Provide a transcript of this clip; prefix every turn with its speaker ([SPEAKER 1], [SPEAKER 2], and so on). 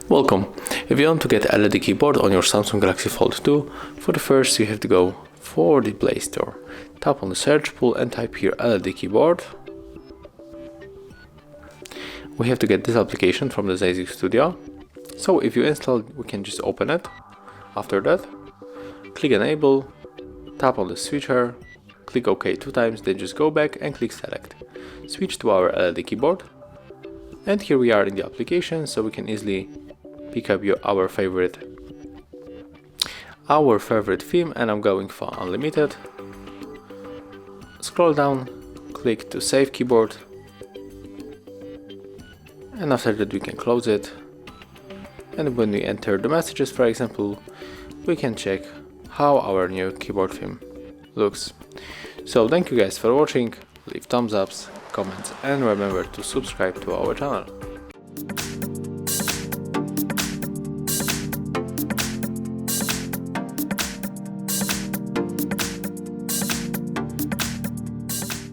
[SPEAKER 1] Welcome. If you want to get LED keyboard on your Samsung Galaxy Fold 2, for the first you have to go for the Play Store. Tap on the search pool and type here LED keyboard. We have to get this application from the Basic Studio. So if you install, we can just open it. After that, click enable, tap on the switcher, click OK 2 times, then just go back and click select. Switch to our LED keyboard. And here we are in the application, so we can easily pick up our favorite theme, and I'm going for unlimited. Scroll down, click to save keyboard, and after that we can close it. And when we enter the messages, for example, we can check how our new keyboard theme looks. So thank you guys for watching, leave thumbs ups, comments, and remember to subscribe to our channel.